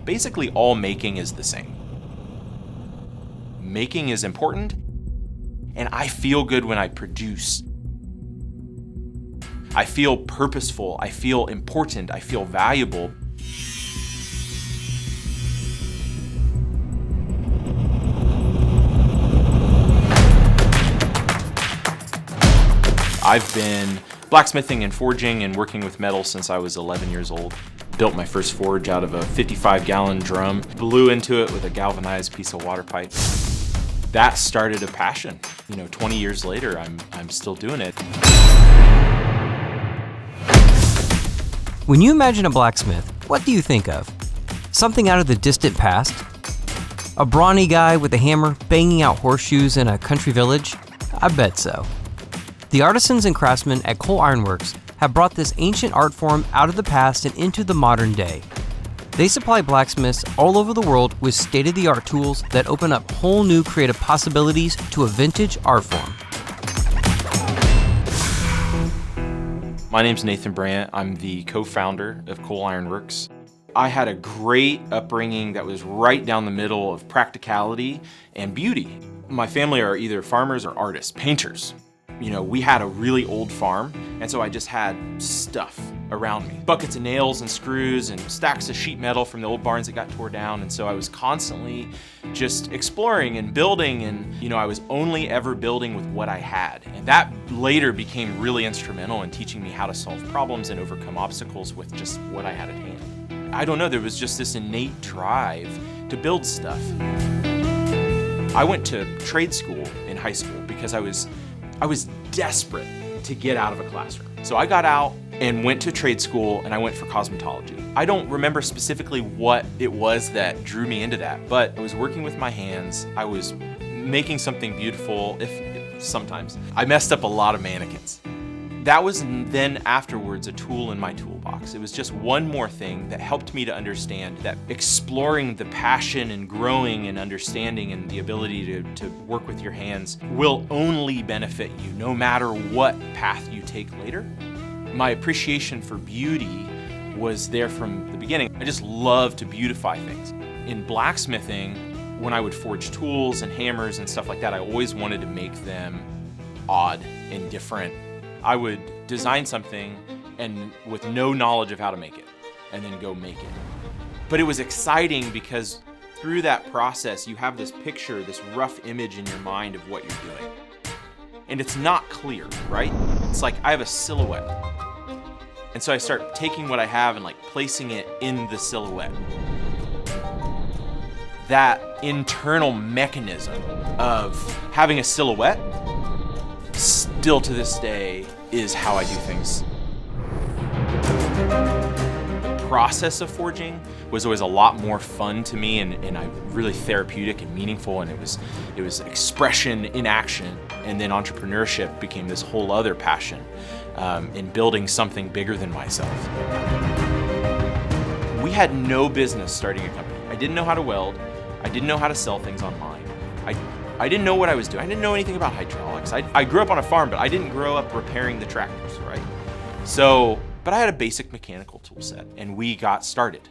Basically, all making is the same. Making is important, and I feel good when I produce. I feel purposeful, I feel important, I feel valuable. I've been blacksmithing and forging and working with metal since I was 11 years old. Built my first forge out of a 55-gallon drum, blew into it with a galvanized piece of water pipe. That started a passion. 20 years later, I'm still doing it. When you imagine a blacksmith, what do you think of? Something out of the distant past? A brawny guy with a hammer banging out horseshoes in a country village? I bet so. The artisans and craftsmen at Coal Iron Works have brought this ancient art form out of the past and into the modern day. They supply blacksmiths all over the world with state-of-the-art tools that open up whole new creative possibilities to a vintage art form. My name's Nathan Brandt. I'm the co-founder of Coal Iron Works. I had a great upbringing that was right down the middle of practicality and beauty. My family are either farmers or artists, painters. We had a really old farm, and so I just had stuff around me. Buckets of nails and screws and stacks of sheet metal from the old barns that got tore down, and so I was constantly just exploring and building, and I was only ever building with what I had. And that later became really instrumental in teaching me how to solve problems and overcome obstacles with just what I had at hand. I don't know, there was just this innate drive to build stuff. I went to trade school in high school because I was desperate to get out of a classroom. So I got out and went to trade school, and I went for cosmetology. I don't remember specifically what it was that drew me into that, but I was working with my hands. I was making something beautiful, if sometimes. I messed up a lot of mannequins. That was then afterwards a tool in my toolbox. It was just one more thing that helped me to understand that exploring the passion and growing and understanding and the ability to work with your hands will only benefit you no matter what path you take later. My appreciation for beauty was there from the beginning. I just love to beautify things. In blacksmithing, when I would forge tools and hammers and stuff like that, I always wanted to make them odd and different. I would design something and with no knowledge of how to make it, and then go make it. But it was exciting because through that process, you have this picture, this rough image in your mind of what you're doing. And it's not clear, right? It's like I have a silhouette. And so I start taking what I have and placing it in the silhouette. That internal mechanism of having a silhouette still to this day is how I do things. The process of forging was always a lot more fun to me and really therapeutic and meaningful, and it was expression in action. And then entrepreneurship became this whole other passion in building something bigger than myself. We had no business starting a company. I didn't know how to weld. I didn't know how to sell things online. I didn't know what I was doing. I didn't know anything about hydraulics. I grew up on a farm, but I didn't grow up repairing the tractors, right? But I had a basic mechanical tool set, and we got started.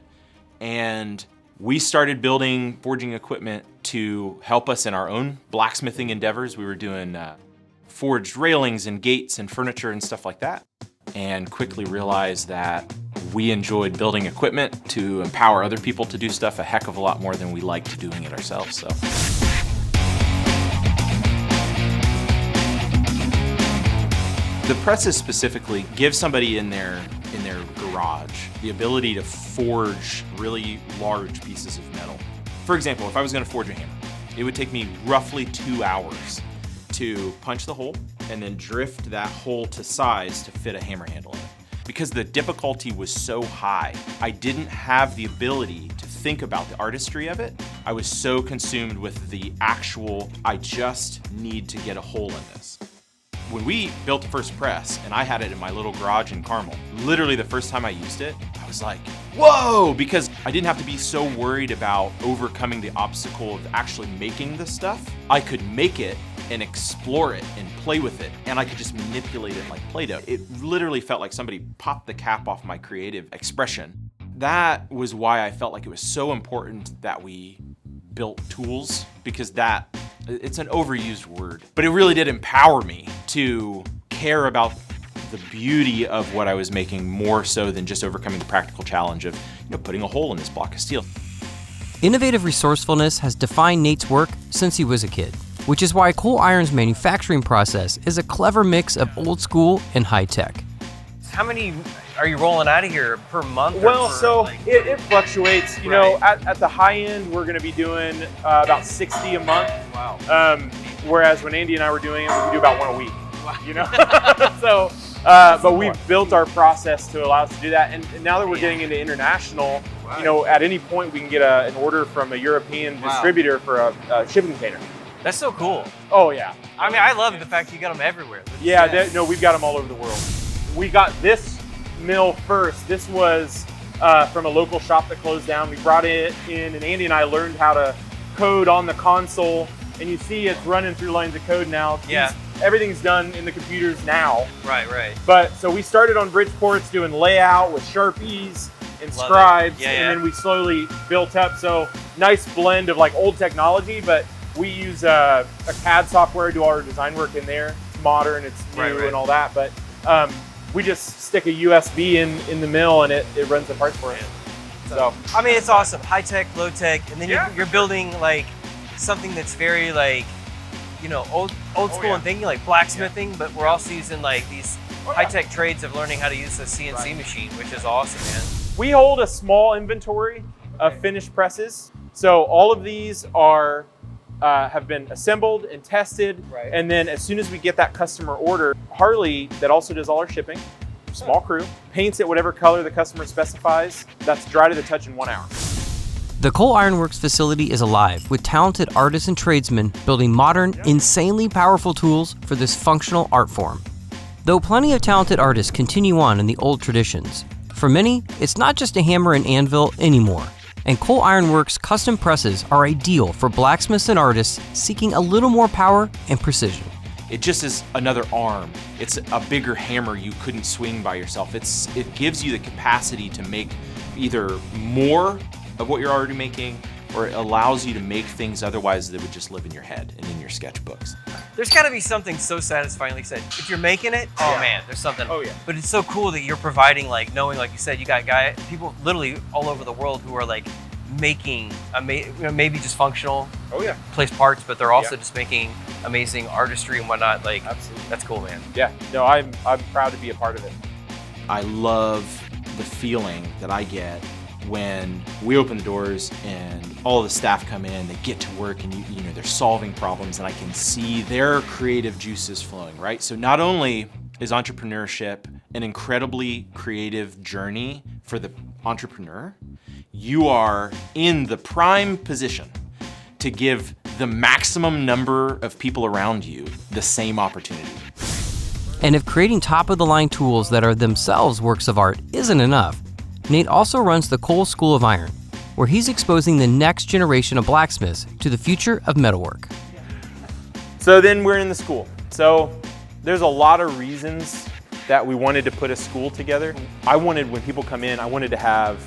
And we started building forging equipment to help us in our own blacksmithing endeavors. We were doing forged railings and gates and furniture and stuff like that, and quickly realized that we enjoyed building equipment to empower other people to do stuff a heck of a lot more than we liked doing it ourselves. So. The presses specifically give somebody in their garage the ability to forge really large pieces of metal. For example, if I was going to forge a hammer, it would take me roughly 2 hours to punch the hole and then drift that hole to size to fit a hammer handle in it. Because the difficulty was so high, I didn't have the ability to think about the artistry of it. I was so consumed with the actual, I just need to get a hole in this. When we built the first press, and I had it in my little garage in Carmel, literally the first time I used it, I was like, whoa, because I didn't have to be so worried about overcoming the obstacle of actually making the stuff. I could make it and explore it and play with it, and I could just manipulate it like Play-Doh. It literally felt like somebody popped the cap off my creative expression. that was why I felt like it was so important that we built tools, because it's an overused word, but it really did empower me to care about the beauty of what I was making more so than just overcoming the practical challenge of putting a hole in this block of steel. Innovative resourcefulness has defined Nate's work since he was a kid, which is why Cole Iron's manufacturing process is a clever mix of old school and high tech. How many are you rolling out of here per month? Well, it fluctuates. You know, at the high end, we're going to be doing about 60 a month. Wow. Whereas when Andy and I were doing it, we could do about one a week. Wow. You know, so. But we've built our process to allow us to do that. And now that we're getting into international, at any point we can get an order from a European distributor for a shipping container. That's so cool. Oh yeah. I mean, I love the fact you got them everywhere. Yeah, we've got them all over the world. We got this mill first. This was from a local shop that closed down. We brought it in, and Andy and I learned how to code on the console. And you see it's running through lines of code now. Yeah. Everything's done in the computers now. Right. But so we started on Bridgeports doing layout with Sharpies and scribes, and then we slowly built up. So nice blend of like old technology, but we use a CAD software to do all our design work in there. It's modern, it's new and all that, but we just stick a USB in the mill and it runs the parts for us. So I mean, it's awesome. High tech, low tech, and then you're building like something that's very like, old school and thinking, like blacksmithing, but we're also using like these high-tech trades of learning how to use a CNC machine, which is awesome, man. We hold a small inventory of finished presses. So all of these are have been assembled and tested. And then as soon as we get that customer order, Harley, that also does all our shipping, small crew, paints it whatever color the customer specifies. That's dry to the touch in 1 hour. The Cole Iron Works facility is alive with talented artists and tradesmen building modern, insanely powerful tools for this functional art form. Though plenty of talented artists continue on in the old traditions, for many, it's not just a hammer and anvil anymore. And Cole Iron Works custom presses are ideal for blacksmiths and artists seeking a little more power and precision. It just is another arm. It's a bigger hammer you couldn't swing by yourself. It gives you the capacity to make either more of what you're already making, or it allows you to make things otherwise that would just live in your head and in your sketchbooks. There's got to be something so satisfying, like you said. If you're making it, oh man, there's something. Oh yeah. But it's so cool that you're providing, like, knowing, like you said, you got people literally all over the world who are like making, maybe just functional place parts, but they're also just making amazing artistry and whatnot. Like, absolutely, that's cool, man. Yeah. No, I'm proud to be a part of it. I love the feeling that I get when we open the doors and all the staff come in, they get to work and they're solving problems and I can see their creative juices flowing, right? So not only is entrepreneurship an incredibly creative journey for the entrepreneur, you are in the prime position to give the maximum number of people around you the same opportunity. And if creating top-of-the-line tools that are themselves works of art isn't enough, Nate also runs the Cole School of Iron, where he's exposing the next generation of blacksmiths to the future of metalwork. So then we're in the school. So there's a lot of reasons that we wanted to put a school together. I wanted, when people come in, I wanted to have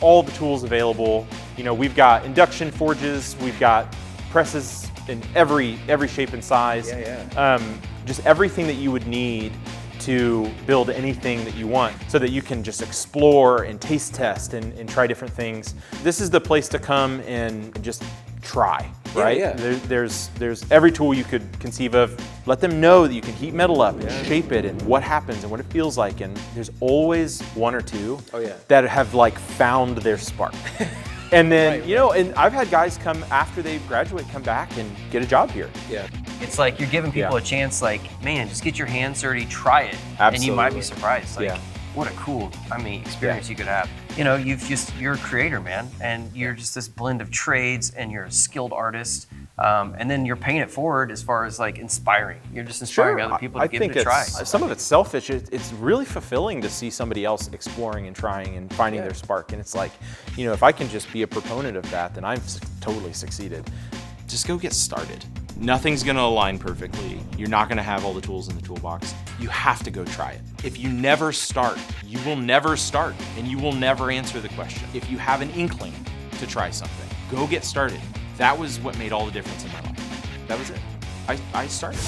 all the tools available. We've got induction forges, we've got presses in every shape and size. Just everything that you would need to build anything that you want, so that you can just explore and taste test and try different things. This is the place to come and just try, right? There's every tool you could conceive of. Let them know that you can heat metal up and shape it and what happens and what it feels like. And there's always one or two that have like found their spark. And then, and I've had guys come after they graduate, come back and get a job here. Yeah. It's like you're giving people a chance, like, man, just get your hands dirty, try it. Absolutely. And you might be surprised. Like, what a cool, experience you could have. You're a creator, man, and you're just this blend of trades and you're a skilled artist. And then you're paying it forward as far as like inspiring. You're just inspiring other people to give it a try. Some of it's selfish. It's really fulfilling to see somebody else exploring and trying and finding their spark. And it's like, if I can just be a proponent of that, then I've totally succeeded. Just go get started. Nothing's gonna align perfectly. You're not gonna have all the tools in the toolbox. You have to go try it. If you never start, you will never start, and you will never answer the question. If you have an inkling to try something, go get started. That was what made all the difference in my life. That was it. I started.